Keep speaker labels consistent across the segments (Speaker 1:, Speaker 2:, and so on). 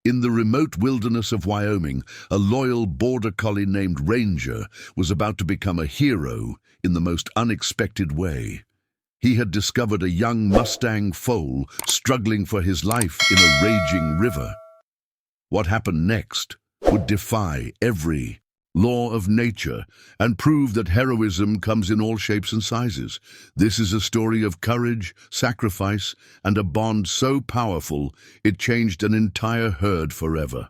Speaker 1: In the remote wilderness of Wyoming, a loyal Border Collie named Ranger was about to become a hero in the most unexpected way. He had discovered a young Mustang Foal struggling for his life in a raging river. What happened next would defy every law of nature and prove that heroism comes in all shapes and sizes. This is a story of courage, sacrifice, and a bond so powerful it changed an entire herd forever.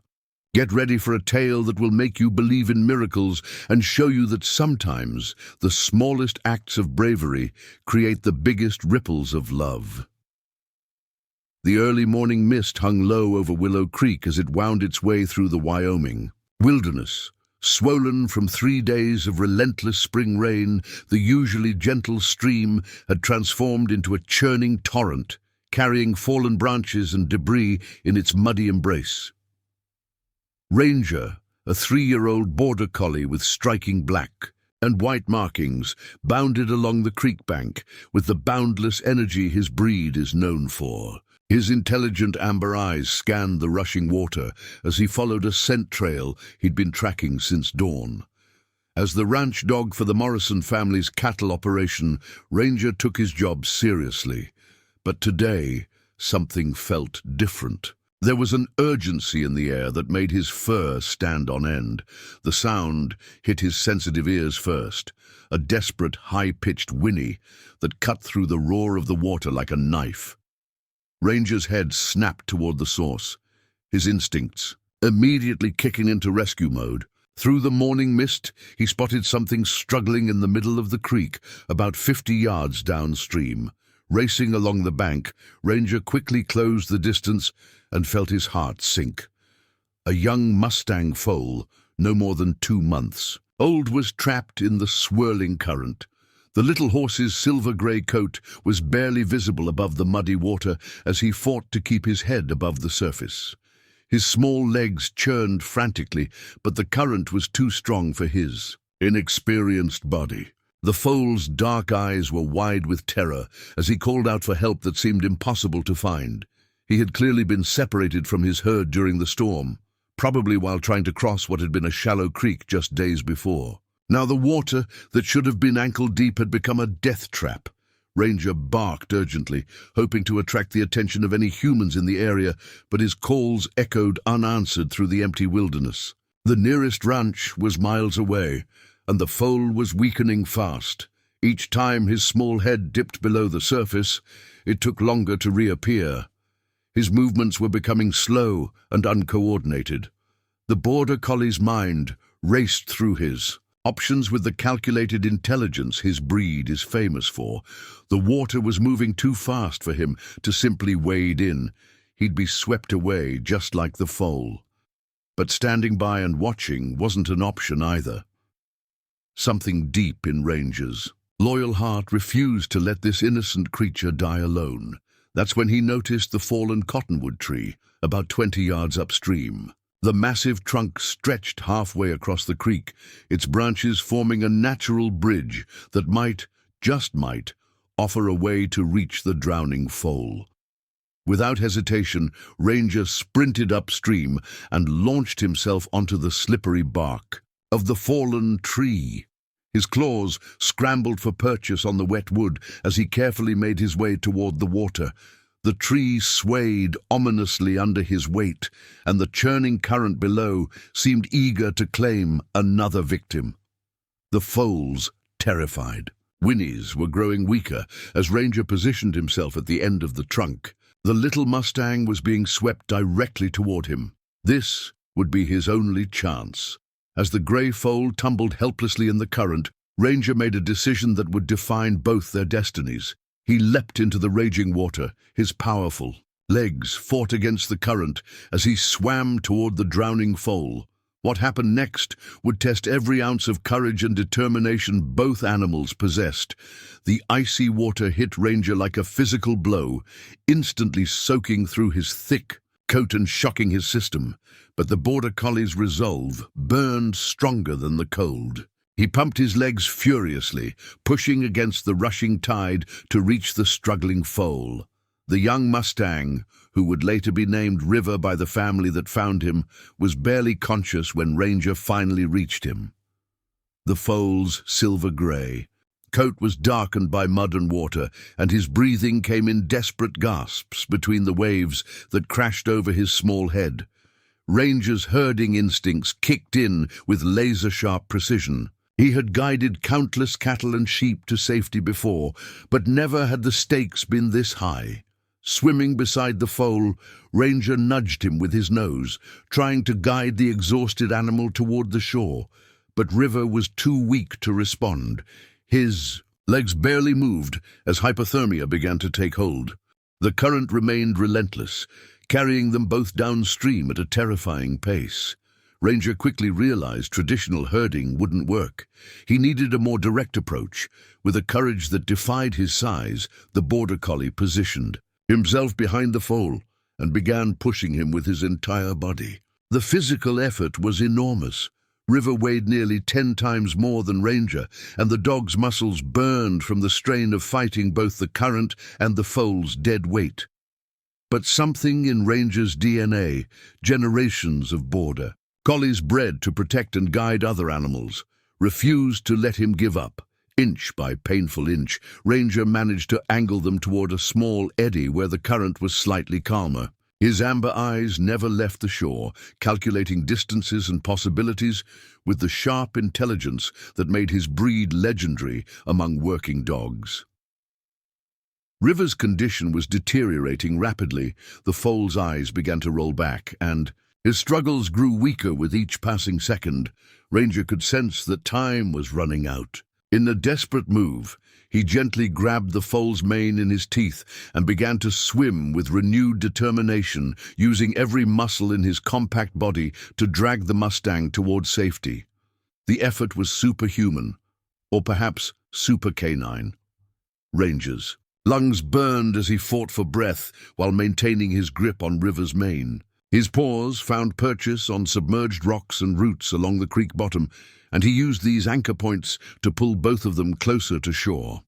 Speaker 1: Get ready for a tale that will make you believe in miracles and show you that sometimes the smallest acts of bravery create the biggest ripples of love. The early morning mist hung low over Willow Creek as it wound its way through the Wyoming wilderness. Swollen from 3 days of relentless spring rain, the usually gentle stream had transformed into a churning torrent, carrying fallen branches and debris in its muddy embrace. Ranger, a 3-year-old Border Collie with striking black and white markings, bounded along the creek bank with the boundless energy his breed is known for. His intelligent amber eyes scanned the rushing water as he followed a scent trail he'd been tracking since dawn. As the ranch dog for the Morrison family's cattle operation, Ranger took his job seriously. But today, something felt different. There was an urgency in the air that made his fur stand on end. The sound hit his sensitive ears first, a desperate, high-pitched whinny that cut through the roar of the water like a knife. Ranger's head snapped toward the source, his instincts immediately kicking into rescue mode. Through the morning mist, he spotted something struggling in the middle of the creek, about 50 yards downstream. Racing along the bank, Ranger quickly closed the distance and felt his heart sink. A young Mustang Foal, no more than 2 months old, was trapped in the swirling current. The little horse's silver-grey coat was barely visible above the muddy water as he fought to keep his head above the surface. His small legs churned frantically, but the current was too strong for his inexperienced body. The foal's dark eyes were wide with terror as he called out for help that seemed impossible to find. He had clearly been separated from his herd during the storm, probably while trying to cross what had been a shallow creek just days before. Now the water that should have been ankle-deep had become a death trap. Ranger barked urgently, hoping to attract the attention of any humans in the area, but his calls echoed unanswered through the empty wilderness. The nearest ranch was miles away, and the foal was weakening fast. Each time his small head dipped below the surface, it took longer to reappear. His movements were becoming slow and uncoordinated. The Border Collie's mind raced through his options with the calculated intelligence his breed is famous for. The water was moving too fast for him to simply wade in. He'd be swept away just like the foal. But standing by and watching wasn't an option either. Something deep in Ranger's loyal heart refused to let this innocent creature die alone. That's when he noticed the fallen cottonwood tree, about 20 yards upstream. The massive trunk stretched halfway across the creek, its branches forming a natural bridge that might, just might, offer a way to reach the drowning foal. Without hesitation, Ranger sprinted upstream and launched himself onto the slippery bark of the fallen tree. His claws scrambled for purchase on the wet wood as he carefully made his way toward the water. The tree swayed ominously under his weight, and the churning current below seemed eager to claim another victim. The foals, terrified, whinnies were growing weaker as Ranger positioned himself at the end of the trunk. The little Mustang was being swept directly toward him. This would be his only chance. As the grey foal tumbled helplessly in the current, Ranger made a decision that would define both their destinies. He leapt into the raging water. His powerful legs fought against the current as he swam toward the drowning foal. What happened next would test every ounce of courage and determination both animals possessed. The icy water hit Ranger like a physical blow, instantly soaking through his thick coat and shocking his system. But the Border Collie's resolve burned stronger than the cold. He pumped his legs furiously, pushing against the rushing tide to reach the struggling foal. The young Mustang, who would later be named River by the family that found him, was barely conscious when Ranger finally reached him. The foal's silver-gray coat was darkened by mud and water, and his breathing came in desperate gasps between the waves that crashed over his small head. Ranger's herding instincts kicked in with laser-sharp precision. He had guided countless cattle and sheep to safety before, but never had the stakes been this high. Swimming beside the foal, Ranger nudged him with his nose, trying to guide the exhausted animal toward the shore. But River was too weak to respond. His legs barely moved as hypothermia began to take hold. The current remained relentless, carrying them both downstream at a terrifying pace. Ranger quickly realized traditional herding wouldn't work. He needed a more direct approach. With a courage that defied his size, the Border Collie positioned himself behind the foal and began pushing him with his entire body. The physical effort was enormous. River weighed nearly 10 times more than Ranger, and the dog's muscles burned from the strain of fighting both the current and the foal's dead weight. But something in Ranger's DNA, generations of Border Collies bred to protect and guide other animals, refused to let him give up. Inch by painful inch, Ranger managed to angle them toward a small eddy where the current was slightly calmer. His amber eyes never left the shore, calculating distances and possibilities with the sharp intelligence that made his breed legendary among working dogs. River's condition was deteriorating rapidly. The foal's eyes began to roll back, and his struggles grew weaker with each passing second. Ranger could sense that time was running out. In a desperate move, he gently grabbed the foal's mane in his teeth and began to swim with renewed determination, using every muscle in his compact body to drag the Mustang toward safety. The effort was superhuman, or perhaps super canine. Ranger's lungs burned as he fought for breath while maintaining his grip on River's mane. His paws found purchase on submerged rocks and roots along the creek bottom, and he used these anchor points to pull both of them closer to shore.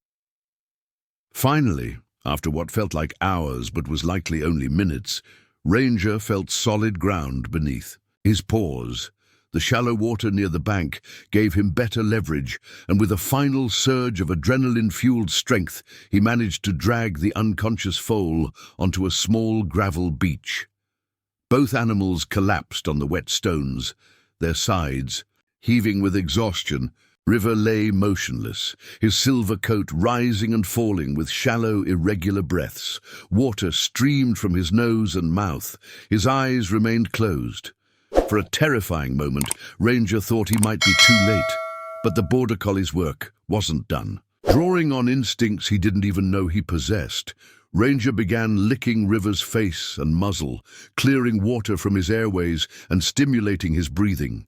Speaker 1: Finally, after what felt like hours but was likely only minutes, Ranger felt solid ground beneath. His paws, the shallow water near the bank, gave him better leverage, and with a final surge of adrenaline-fueled strength, he managed to drag the unconscious foal onto a small gravel beach. Both animals collapsed on the wet stones, their sides heaving with exhaustion. River lay motionless, his silver coat rising and falling with shallow, irregular breaths. Water streamed from his nose and mouth. His eyes remained closed. For a terrifying moment, Ranger thought he might be too late, but the Border Collie's work wasn't done. Drawing on instincts he didn't even know he possessed, Ranger began licking River's face and muzzle, clearing water from his airways and stimulating his breathing.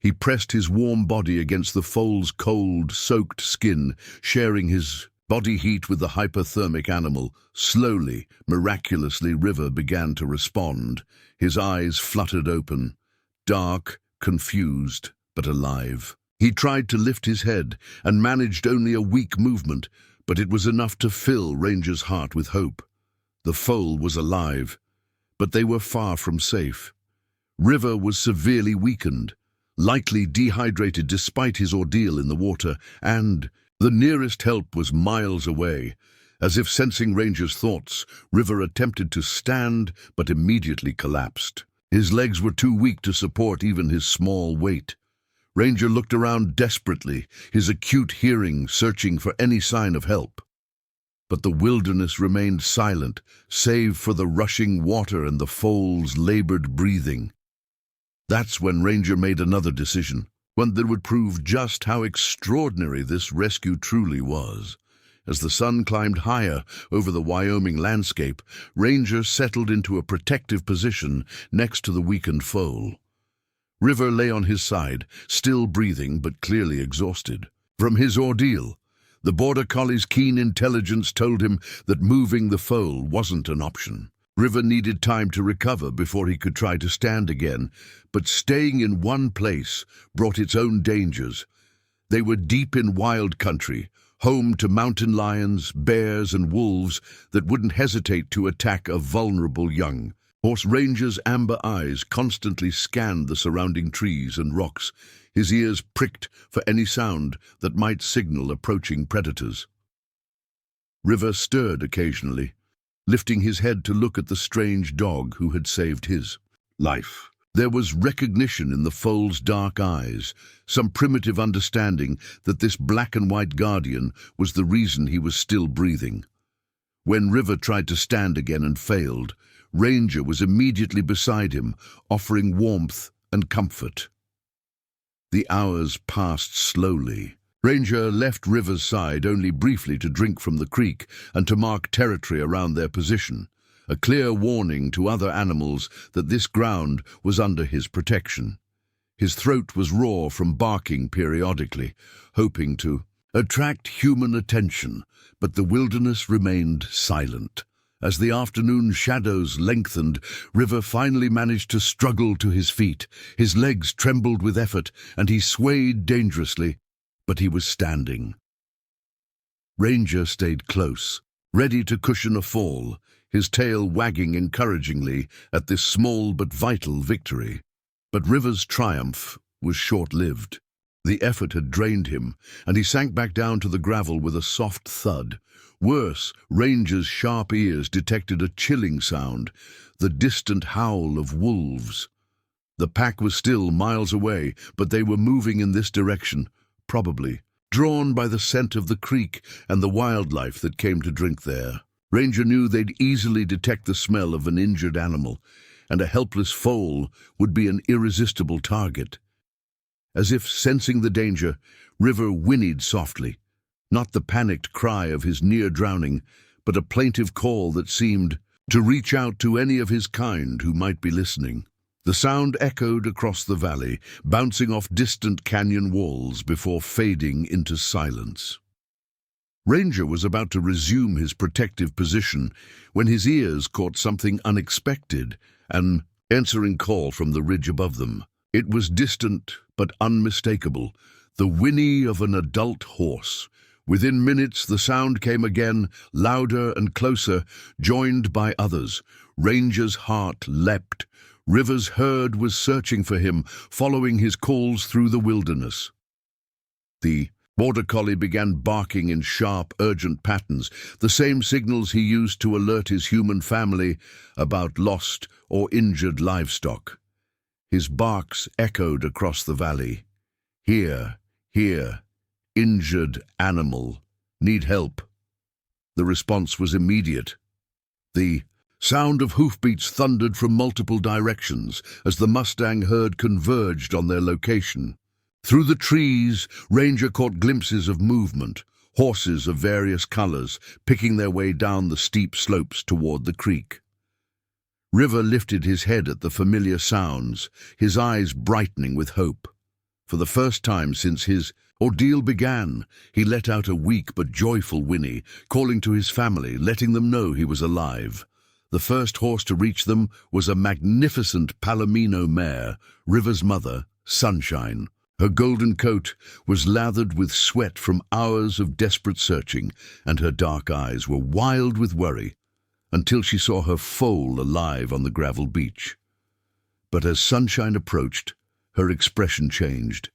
Speaker 1: He pressed his warm body against the foal's cold, soaked skin, sharing his body heat with the hypothermic animal. Slowly, miraculously, River began to respond. His eyes fluttered open, dark, confused, but alive. He tried to lift his head and managed only a weak movement, but it was enough to fill Ranger's heart with hope. The foal was alive, but they were far from safe. River was severely weakened, likely dehydrated despite his ordeal in the water, and the nearest help was miles away. As if sensing Ranger's thoughts, River attempted to stand, but immediately collapsed. His legs were too weak to support even his small weight. Ranger looked around desperately, his acute hearing searching for any sign of help. But the wilderness remained silent, save for the rushing water and the foal's labored breathing. That's when Ranger made another decision, one that would prove just how extraordinary this rescue truly was. As the sun climbed higher over the Wyoming landscape, Ranger settled into a protective position next to the weakened foal. River lay on his side, still breathing but clearly exhausted. From his ordeal, the Border Collie's keen intelligence told him that moving the foal wasn't an option. River needed time to recover before he could try to stand again, but staying in one place brought its own dangers. They were deep in wild country, home to mountain lions, bears, and wolves that wouldn't hesitate to attack a vulnerable young. Horse Ranger's amber eyes constantly scanned the surrounding trees and rocks, his ears pricked for any sound that might signal approaching predators. River stirred occasionally, lifting his head to look at the strange dog who had saved his life. There was recognition in the foal's dark eyes, some primitive understanding that this black-and-white guardian was the reason he was still breathing. When River tried to stand again and failed, Ranger was immediately beside him, offering warmth and comfort. The hours passed slowly. Ranger left River's side only briefly to drink from the creek and to mark territory around their position, a clear warning to other animals that this ground was under his protection. His throat was raw from barking periodically, hoping to attract human attention, but the wilderness remained silent. As the afternoon shadows lengthened, River finally managed to struggle to his feet. His legs trembled with effort, and he swayed dangerously, but he was standing. Ranger stayed close, ready to cushion a fall, his tail wagging encouragingly at this small but vital victory. But River's triumph was short-lived. The effort had drained him, and he sank back down to the gravel with a soft thud. Worse, Ranger's sharp ears detected a chilling sound, the distant howl of wolves. The pack was still miles away, but they were moving in this direction, probably drawn by the scent of the creek and the wildlife that came to drink there. Ranger knew they'd easily detect the smell of an injured animal, and a helpless foal would be an irresistible target. As if sensing the danger, River whinnied softly, not the panicked cry of his near drowning, but a plaintive call that seemed to reach out to any of his kind who might be listening. The sound echoed across the valley, bouncing off distant canyon walls before fading into silence. Ranger was about to resume his protective position when his ears caught something unexpected, an answering call from the ridge above them. It was distant but unmistakable, the whinny of an adult horse. Within minutes the sound came again, louder and closer, joined by others. Ranger's heart leapt. River's herd was searching for him, following his calls through the wilderness. The Border Collie began barking in sharp, urgent patterns, the same signals he used to alert his human family about lost or injured livestock. His barks echoed across the valley. Here, injured animal, need help. The response was immediate. The sound of hoofbeats thundered from multiple directions as the Mustang herd converged on their location. Through the trees, Ranger caught glimpses of movement, horses of various colors picking their way down the steep slopes toward the creek. River lifted his head at the familiar sounds, his eyes brightening with hope. For the first time since his ordeal began, he let out a weak but joyful whinny, calling to his family, letting them know he was alive. The first horse to reach them was a magnificent Palomino mare, River's mother, Sunshine. Her golden coat was lathered with sweat from hours of desperate searching, and her dark eyes were wild with worry, until she saw her foal alive on the gravel beach. But as Sunshine approached, her expression changed.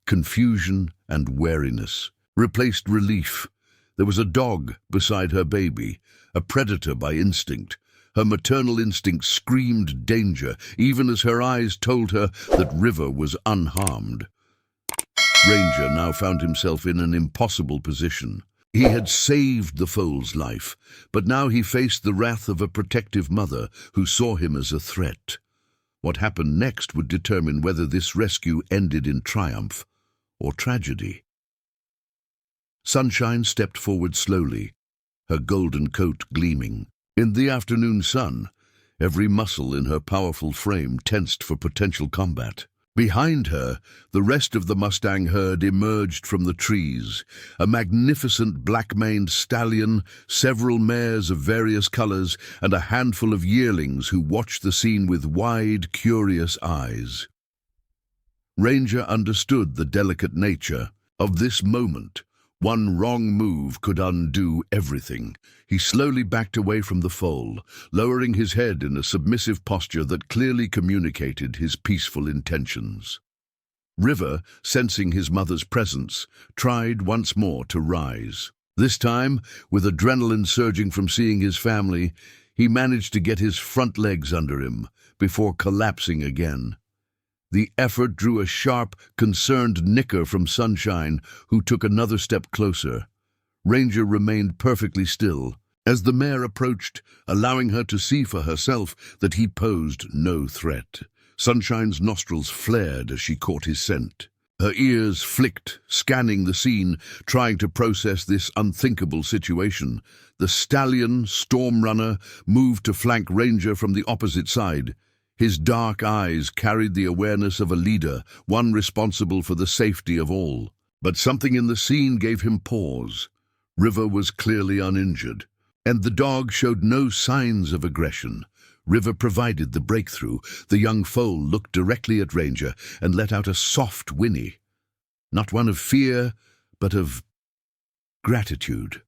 Speaker 1: Confusion and wariness replaced relief. There was a dog beside her baby, a predator by instinct. Her maternal instinct screamed danger, even as her eyes told her that River was unharmed. Ranger now found himself in an impossible position. He had saved the foal's life, but now he faced the wrath of a protective mother who saw him as a threat. What happened next would determine whether this rescue ended in triumph or tragedy. Sunshine stepped forward slowly, her golden coat gleaming. In the afternoon sun, every muscle in her powerful frame tensed for potential combat. Behind her, the rest of the Mustang herd emerged from the trees, a magnificent black-maned stallion, several mares of various colors, and a handful of yearlings who watched the scene with wide, curious eyes. Ranger understood the delicate nature of this moment. One wrong move could undo everything. He slowly backed away from the foal, lowering his head in a submissive posture that clearly communicated his peaceful intentions. River, sensing his mother's presence, tried once more to rise. This time, with adrenaline surging from seeing his family, he managed to get his front legs under him before collapsing again. The effort drew a sharp, concerned nicker from Sunshine, who took another step closer. Ranger remained perfectly still, as the mare approached, allowing her to see for herself that he posed no threat. Sunshine's nostrils flared as she caught his scent. Her ears flicked, scanning the scene, trying to process this unthinkable situation. The stallion, Storm Runner, moved to flank Ranger from the opposite side. His dark eyes carried the awareness of a leader, one responsible for the safety of all. But something in the scene gave him pause. River was clearly uninjured, and the dog showed no signs of aggression. River provided the breakthrough. The young foal looked directly at Ranger and let out a soft whinny. Not one of fear, but of gratitude.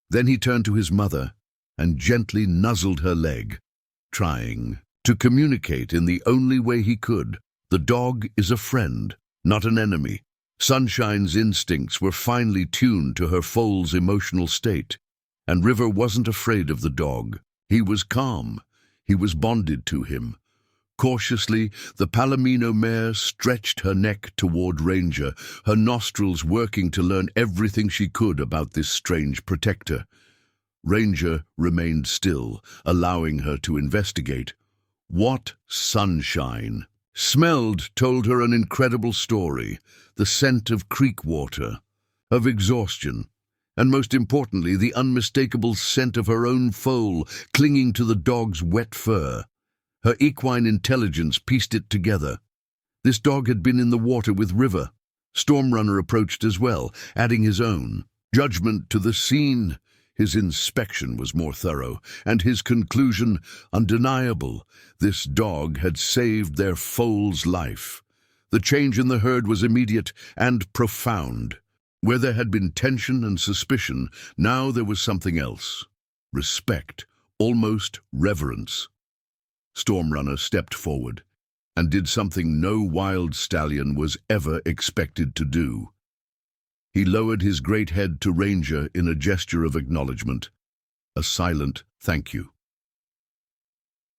Speaker 1: Then he turned to his mother and gently nuzzled her leg, trying to communicate in the only way he could. The dog is a friend, not an enemy. Sunshine's instincts were finely tuned to her foal's emotional state, and River wasn't afraid of the dog. He was calm. He was bonded to him. Cautiously, the Palomino mare stretched her neck toward Ranger, her nostrils working to learn everything she could about this strange protector. Ranger remained still, allowing her to investigate. What Sunshine smelled told her an incredible story, the scent of creek water, of exhaustion, and most importantly, the unmistakable scent of her own foal clinging to the dog's wet fur. Her equine intelligence pieced it together. This dog had been in the water with River. Storm Runner approached as well, adding his own judgment to the scene. His inspection was more thorough, and his conclusion undeniable. This dog had saved their foal's life. The change in the herd was immediate and profound. Where there had been tension and suspicion, now there was something else. Respect, almost reverence. Storm Runner stepped forward and did something no wild stallion was ever expected to do. He lowered his great head to Ranger in a gesture of acknowledgement, a silent thank you.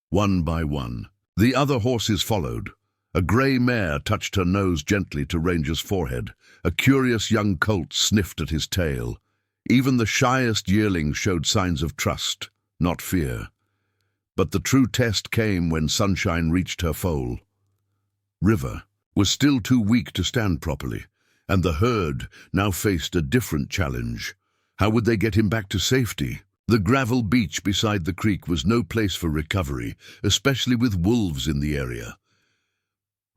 Speaker 1: One by one, the other horses followed. A grey mare touched her nose gently to Ranger's forehead. A curious young colt sniffed at his tail. Even the shyest yearling showed signs of trust, not fear. But the true test came when Sunshine reached her foal. River was still too weak to stand properly, and the herd now faced a different challenge. How would they get him back to safety? The gravel beach beside the creek was no place for recovery, especially with wolves in the area.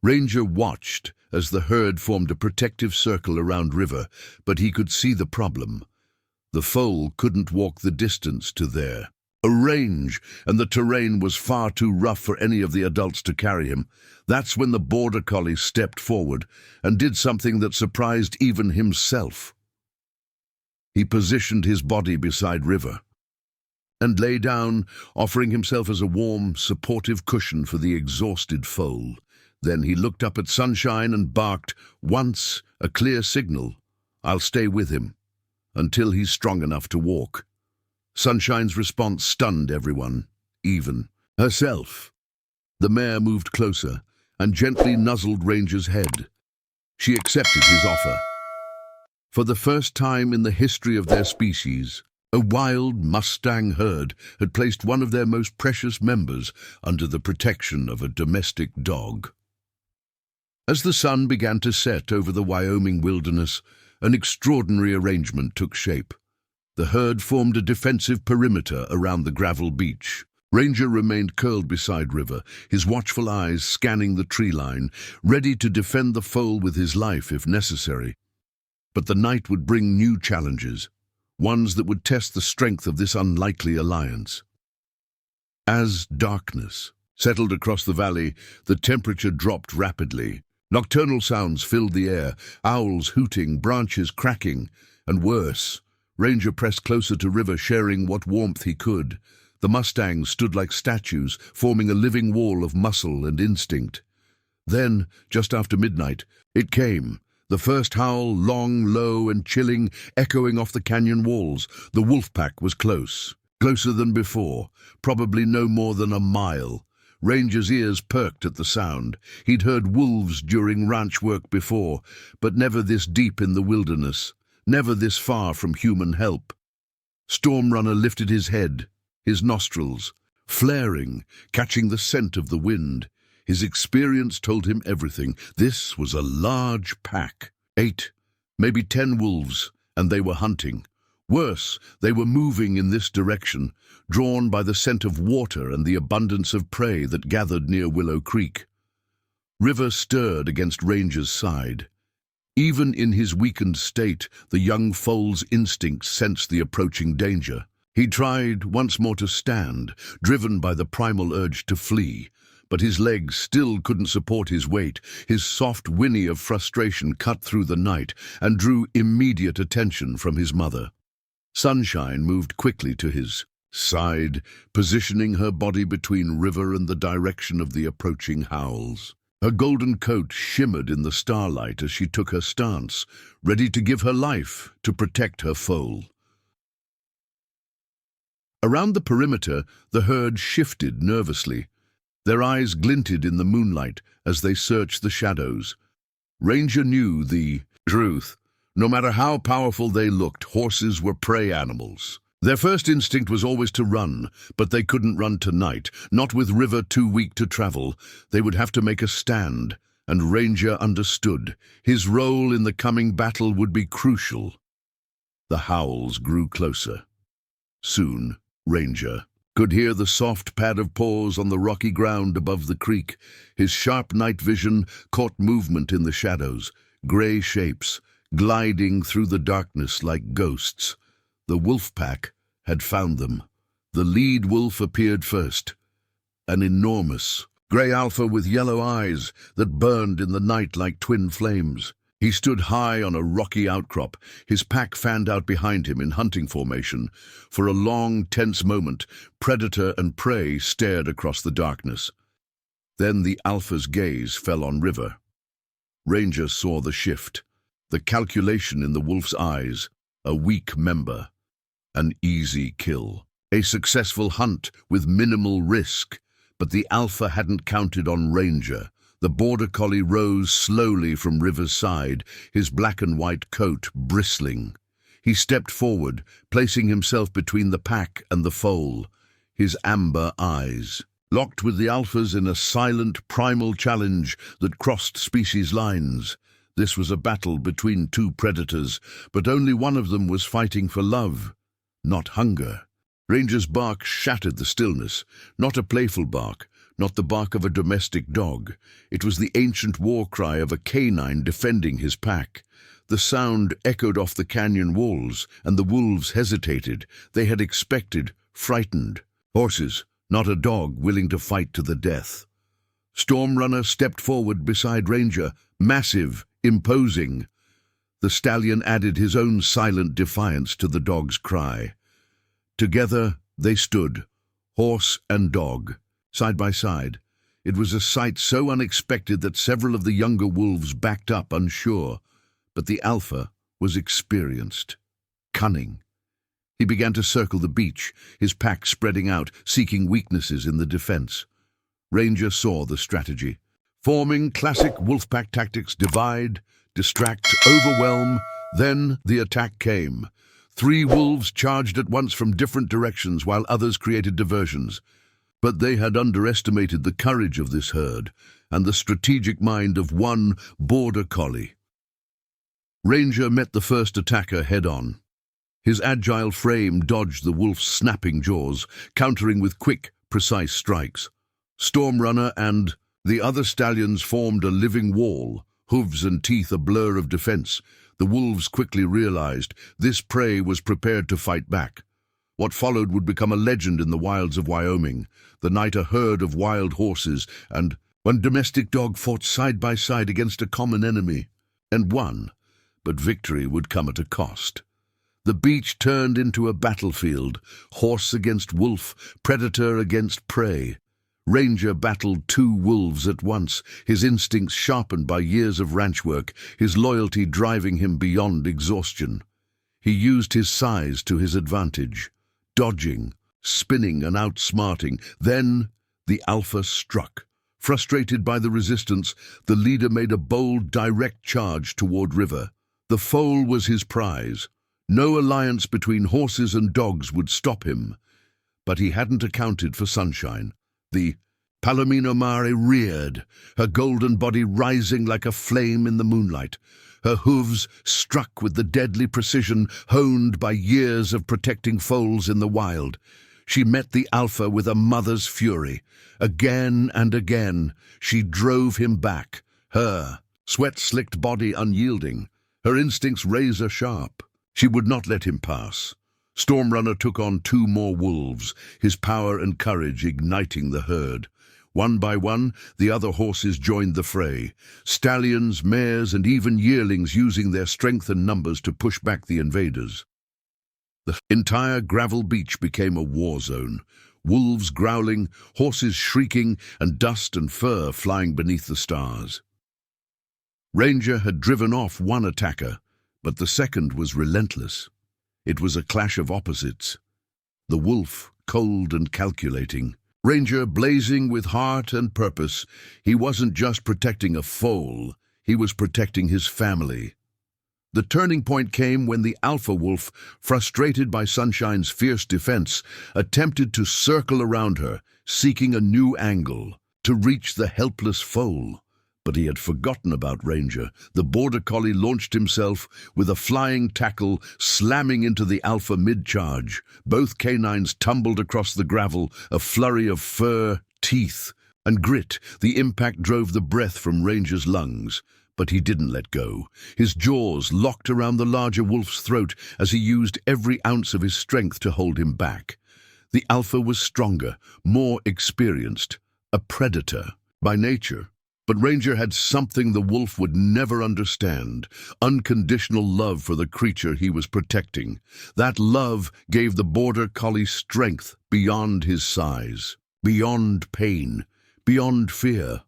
Speaker 1: Ranger watched as the herd formed a protective circle around River, but he could see the problem. The foal couldn't walk the distance to there. A range, and the terrain was far too rough for any of the adults to carry him. That's when the Border Collie stepped forward and did something that surprised even himself. He positioned his body beside River and lay down, offering himself as a warm, supportive cushion for the exhausted foal. Then he looked up at Sunshine and barked, once a clear signal, "I'll stay with him until he's strong enough to walk." Sunshine's response stunned everyone, even herself. The mare moved closer and gently nuzzled Ranger's head. She accepted his offer. For the first time in the history of their species, a wild Mustang herd had placed one of their most precious members under the protection of a domestic dog. As the sun began to set over the Wyoming wilderness, an extraordinary arrangement took shape. The herd formed a defensive perimeter around the gravel beach. Ranger remained curled beside River, his watchful eyes scanning the tree line, ready to defend the foal with his life if necessary. But the night would bring new challenges, ones that would test the strength of this unlikely alliance. As darkness settled across the valley, the temperature dropped rapidly. Nocturnal sounds filled the air, owls hooting, branches cracking, and worse. Ranger pressed closer to River, sharing what warmth he could. The Mustangs stood like statues, forming a living wall of muscle and instinct. Then, just after midnight, it came. The first howl, long, low, and chilling, echoing off the canyon walls. The wolf pack was close. Closer than before, probably no more than a mile. Ranger's ears perked at the sound. He'd heard wolves during ranch work before, but never this deep in the wilderness, never this far from human help. Stormrunner lifted his head, his nostrils, flaring, catching the scent of the wind. His experience told him everything. This was a large pack. 8, maybe 10 wolves, and they were hunting. Worse, they were moving in this direction, drawn by the scent of water and the abundance of prey that gathered near Willow Creek. River stirred against Ranger's side. Even in his weakened state, the young foal's instincts sensed the approaching danger. He tried once more to stand, driven by the primal urge to flee, but his legs still couldn't support his weight. His soft whinny of frustration cut through the night and drew immediate attention from his mother. Sunshine moved quickly to his side, positioning her body between River and the direction of the approaching howls. Her golden coat shimmered in the starlight as she took her stance, ready to give her life to protect her foal. Around the perimeter, the herd shifted nervously. Their eyes glinted in the moonlight as they searched the shadows. Ranger knew the truth. No matter how powerful they looked, horses were prey animals. Their first instinct was always to run, but they couldn't run tonight, not with River too weak to travel. They would have to make a stand, and Ranger understood. His role in the coming battle would be crucial. The howls grew closer. Soon, Ranger could hear the soft pad of paws on the rocky ground above the creek. His sharp night vision caught movement in the shadows, gray shapes, gliding through the darkness like ghosts. The wolf pack had found them. The lead wolf appeared first, an enormous gray alpha with yellow eyes that burned in the night like twin flames. He stood high on a rocky outcrop, his pack fanned out behind him in hunting formation. For a long, tense moment, predator and prey stared across the darkness. Then the alpha's gaze fell on River. Ranger saw the shift, the calculation in the wolf's eyes. A weak member, an easy kill, a successful hunt with minimal risk. But the alpha hadn't counted on Ranger. The Border Collie rose slowly from River's side, his black and white coat bristling. He stepped forward, placing himself between the pack and the foal, his amber eyes locked with the alpha's in a silent, primal challenge that crossed species lines. This was a battle between two predators, but only one of them was fighting for love, not hunger. Ranger's bark shattered the stillness, not a playful bark, not the bark of a domestic dog. It was the ancient war cry of a canine defending his pack. The sound echoed off the canyon walls, and the wolves hesitated. They had expected, frightened. Horses, not a dog willing to fight to the death. Stormrunner stepped forward beside Ranger, massive, imposing. The stallion added his own silent defiance to the dog's cry. Together they stood, horse and dog, side by side. It was a sight so unexpected that several of the younger wolves backed up, unsure. But the alpha was experienced, cunning. He began to circle the beach, his pack spreading out, seeking weaknesses in the defense. Ranger saw the strategy. Forming classic wolfpack tactics: divide, distract, overwhelm. Then the attack came. 3 wolves charged at once from different directions while others created diversions. But they had underestimated the courage of this herd and the strategic mind of one Border Collie. Ranger met the first attacker head-on. His agile frame dodged the wolf's snapping jaws, countering with quick, precise strikes. Stormrunner and the other stallions formed a living wall, hooves and teeth a blur of defense. The wolves quickly realized this prey was prepared to fight back. What followed would become a legend in the wilds of Wyoming. The night a herd of wild horses and One domestic dog fought side by side against a common enemy, and won, but victory would come at a cost. The beach turned into a battlefield, horse against wolf, predator against prey. Ranger battled two wolves at once, his instincts sharpened by years of ranch work, his loyalty driving him beyond exhaustion. He used his size to his advantage, dodging, spinning and outsmarting. Then the alpha struck. Frustrated by the resistance, the leader made a bold, direct charge toward River. The foal was his prize. No alliance between horses and dogs would stop him. But he hadn't accounted for Sunshine. The Palomino Mare reared, her golden body rising like a flame in the moonlight. Her hooves struck with the deadly precision honed by years of protecting foals in the wild. She met the alpha with a mother's fury. Again and again, she drove him back, her sweat-slicked body unyielding, her instincts razor-sharp. She would not let him pass. Stormrunner took on two more wolves, his power and courage igniting the herd. One by one, the other horses joined the fray, stallions, mares, and even yearlings using their strength and numbers to push back the invaders. The entire gravel beach became a war zone, wolves growling, horses shrieking, and dust and fur flying beneath the stars. Ranger had driven off one attacker, but the second was relentless. It was a clash of opposites. The wolf, cold and calculating. Ranger blazing with heart and purpose. He wasn't just protecting a foal, he was protecting his family. The turning point came when the alpha wolf, frustrated by Sunshine's fierce defense, attempted to circle around her, seeking a new angle, to reach the helpless foal. But he had forgotten about Ranger. The Border Collie launched himself with a flying tackle, slamming into the alpha mid-charge. Both canines tumbled across the gravel, a flurry of fur, teeth, and grit. The impact drove the breath from Ranger's lungs. But he didn't let go. His jaws locked around the larger wolf's throat as he used every ounce of his strength to hold him back. The alpha was stronger, more experienced, a predator by nature. But Ranger had something the wolf would never understand, unconditional love for the creature he was protecting. That love gave the Border Collie strength beyond his size, beyond pain, beyond fear.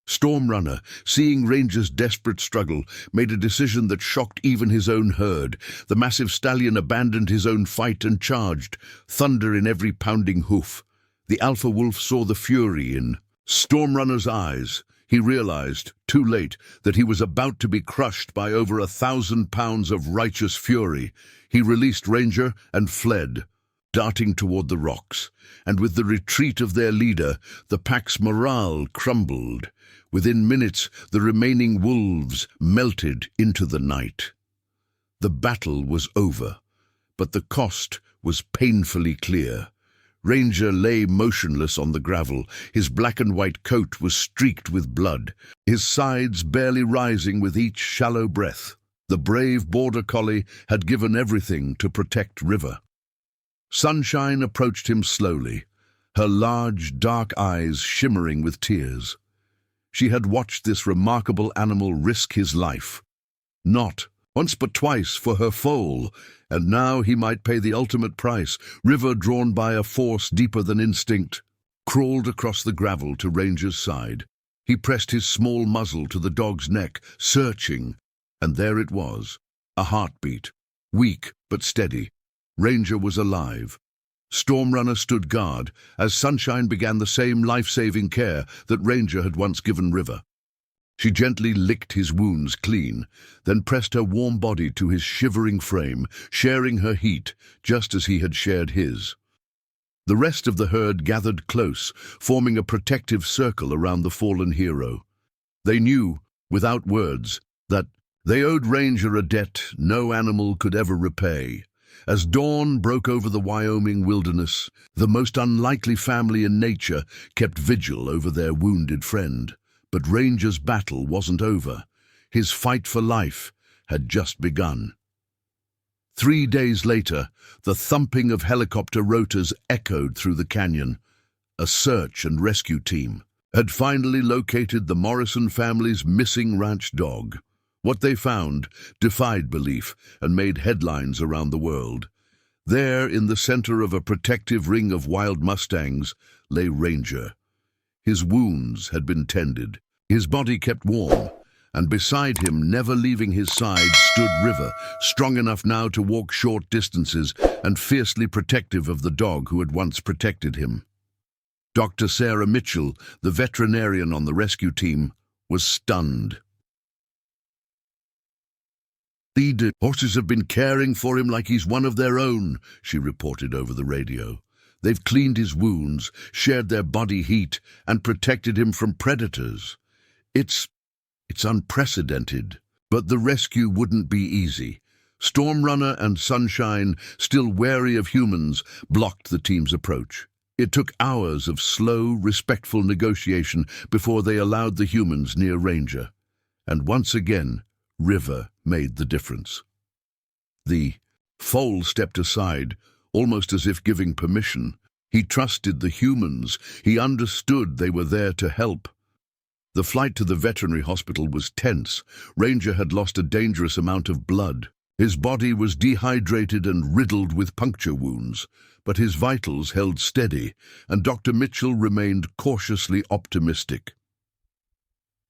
Speaker 1: Stormrunner, seeing Ranger's desperate struggle, made a decision that shocked even his own herd. The massive stallion abandoned his own fight and charged, thunder in every pounding hoof. The alpha wolf saw the fury in Stormrunner's eyes. He realized, too late, that he was about to be crushed by over 1,000 pounds of righteous fury. He released Ranger and fled, darting toward the rocks. And with the retreat of their leader, the pack's morale crumbled. Within minutes, the remaining wolves melted into the night. The battle was over, but the cost was painfully clear. Ranger lay motionless on the gravel. His black and white coat was streaked with blood, his sides barely rising with each shallow breath. The brave Border Collie had given everything to protect River. Sunshine approached him slowly, her large, dark eyes shimmering with tears. She had watched this remarkable animal risk his life. Not once but twice for her foal, and now he might pay the ultimate price. River, drawn by a force deeper than instinct, crawled across the gravel to Ranger's side. He pressed his small muzzle to the dog's neck, searching, and there it was, a heartbeat, weak but steady. Ranger was alive. Stormrunner stood guard as Sunshine began the same life-saving care that Ranger had once given River. She gently licked his wounds clean, then pressed her warm body to his shivering frame, sharing her heat just as he had shared his. The rest of the herd gathered close, forming a protective circle around the fallen hero. They knew, without words, that they owed Ranger a debt no animal could ever repay. As dawn broke over the Wyoming wilderness, the most unlikely family in nature kept vigil over their wounded friend. But Ranger's battle wasn't over. His fight for life had just begun. 3 days later, the thumping of helicopter rotors echoed through the canyon. A search and rescue team, had finally located the Morrison family's missing ranch dog. What they found defied belief and made headlines around the world. There, in the center of a protective ring of wild Mustangs, lay Ranger. His wounds had been tended, his body kept warm, and beside him, never leaving his side, stood River, strong enough now to walk short distances and fiercely protective of the dog who had once protected him. Dr. Sarah Mitchell, the veterinarian on the rescue team, was stunned. "The horses have been caring for him like he's one of their own," she reported over the radio. "They've cleaned his wounds, shared their body heat, and protected him from predators. It's unprecedented." But the rescue wouldn't be easy. Stormrunner and Sunshine, still wary of humans, blocked the team's approach. It took hours of slow, respectful negotiation before they allowed the humans near Ranger. And once again, River made the difference. The foal stepped aside, almost as if giving permission. He trusted the humans. He understood they were there to help. The flight to the veterinary hospital was tense. Ranger had lost a dangerous amount of blood. His body was dehydrated and riddled with puncture wounds, but his vitals held steady, and Dr. Mitchell remained cautiously optimistic.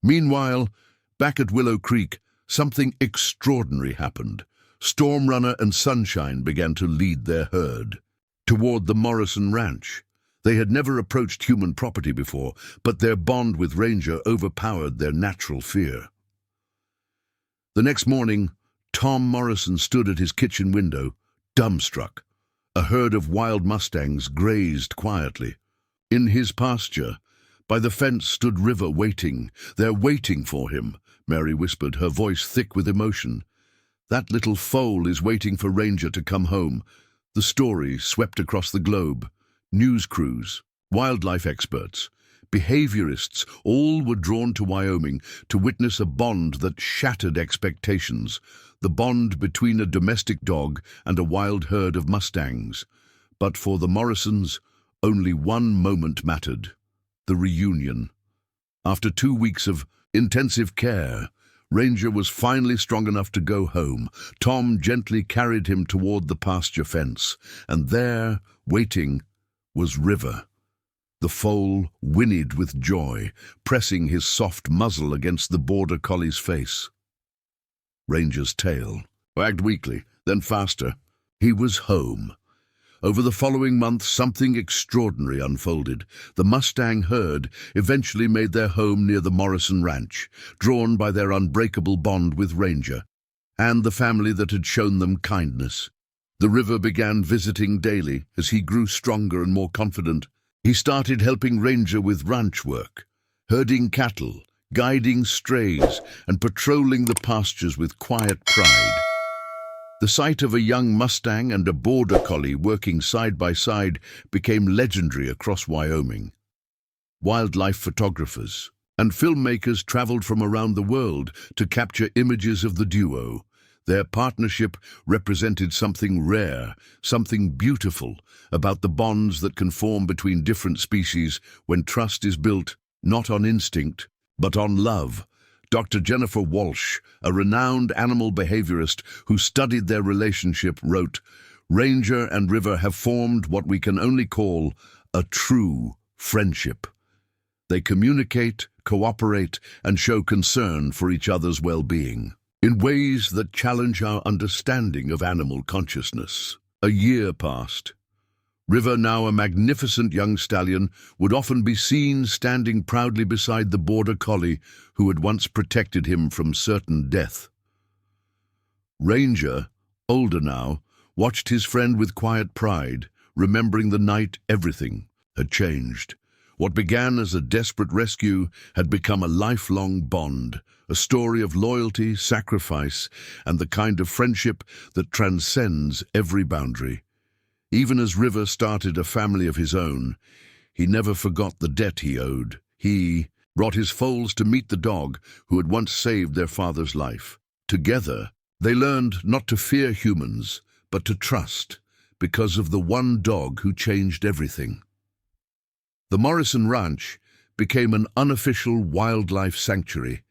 Speaker 1: Meanwhile, back at Willow Creek, something extraordinary happened. Stormrunner and Sunshine began to lead their herd toward the Morrison Ranch. They had never approached human property before, but their bond with Ranger overpowered their natural fear. The next morning, Tom Morrison stood at his kitchen window, dumbstruck. A herd of wild Mustangs grazed quietly. In his pasture, by the fence, stood River waiting. "They're waiting for him," Mary whispered, her voice thick with emotion. "That little foal is waiting for Ranger to come home." The story swept across the globe. News crews, wildlife experts, behaviorists, all were drawn to Wyoming to witness a bond that shattered expectations, the bond between a domestic dog and a wild herd of Mustangs. But for the Morrisons, only one moment mattered: the reunion. After 2 weeks of intensive care, Ranger was finally strong enough to go home. Tom gently carried him toward the pasture fence, and there, waiting, was River. The foal whinnied with joy, pressing his soft muzzle against the Border Collie's face. Ranger's tail wagged weakly, then faster. He was home. Over the following month, something extraordinary unfolded. The Mustang herd eventually made their home near the Morrison Ranch, drawn by their unbreakable bond with Ranger and the family that had shown them kindness. The River began visiting daily. As he grew stronger and more confident, he started helping Ranger with ranch work, herding cattle, guiding strays, and patrolling the pastures with quiet pride. The sight of a young Mustang and a Border Collie working side by side became legendary across Wyoming. Wildlife photographers and filmmakers traveled from around the world to capture images of the duo. Their partnership represented something rare, something beautiful about the bonds that can form between different species when trust is built not on instinct, but on love. Dr. Jennifer Walsh, a renowned animal behaviorist who studied their relationship, wrote, "Ranger and River have formed what we can only call a true friendship. They communicate, cooperate, and show concern for each other's well-being in ways that challenge our understanding of animal consciousness." A year passed. River, now a magnificent young stallion, would often be seen standing proudly beside the Border Collie who had once protected him from certain death. Ranger, older now, watched his friend with quiet pride, remembering the night everything had changed. What began as a desperate rescue had become a lifelong bond, a story of loyalty, sacrifice, and the kind of friendship that transcends every boundary. Even as River started a family of his own, he never forgot the debt he owed. He brought his foals to meet the dog who had once saved their father's life. Together, they learned not to fear humans, but to trust, because of the one dog who changed everything. The Morrison Ranch became an unofficial wildlife sanctuary,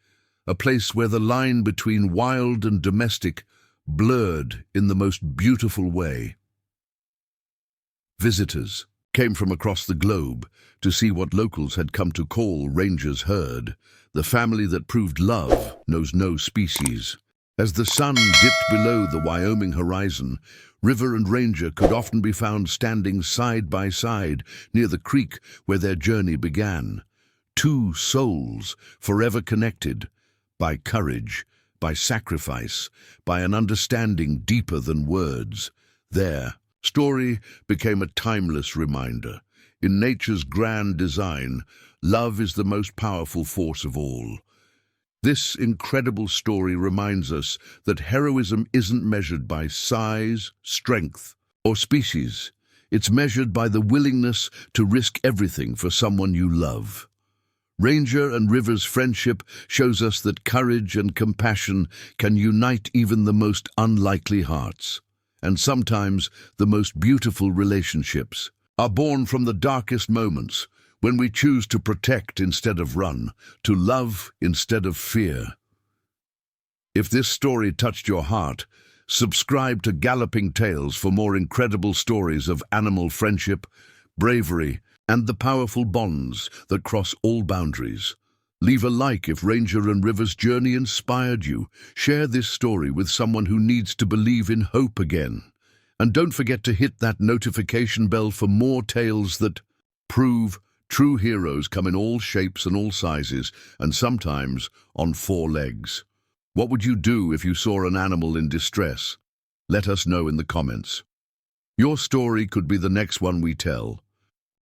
Speaker 1: a place where the line between wild and domestic blurred in the most beautiful way. Visitors came from across the globe to see what locals had come to call Ranger's herd, the family that proved love knows no species. As the sun dipped below the Wyoming horizon, River and Ranger could often be found standing side by side near the creek where their journey began. Two souls forever connected by courage, by sacrifice, by an understanding deeper than words. Their story became a timeless reminder. In nature's grand design, love is the most powerful force of all. This incredible story reminds us that heroism isn't measured by size, strength, or species. It's measured by the willingness to risk everything for someone you love. Ranger and River's friendship shows us that courage and compassion can unite even the most unlikely hearts. And sometimes the most beautiful relationships are born from the darkest moments, when we choose to protect instead of run, to love instead of fear. If this story touched your heart, subscribe to Galloping Tales for more incredible stories of animal friendship, bravery, and the powerful bonds that cross all boundaries. Leave a like if Ranger and River's journey inspired you. Share this story with someone who needs to believe in hope again. And don't forget to hit that notification bell for more tales that prove true heroes come in all shapes and all sizes, and sometimes on four legs. What would you do if you saw an animal in distress? Let us know in the comments. Your story could be the next one we tell.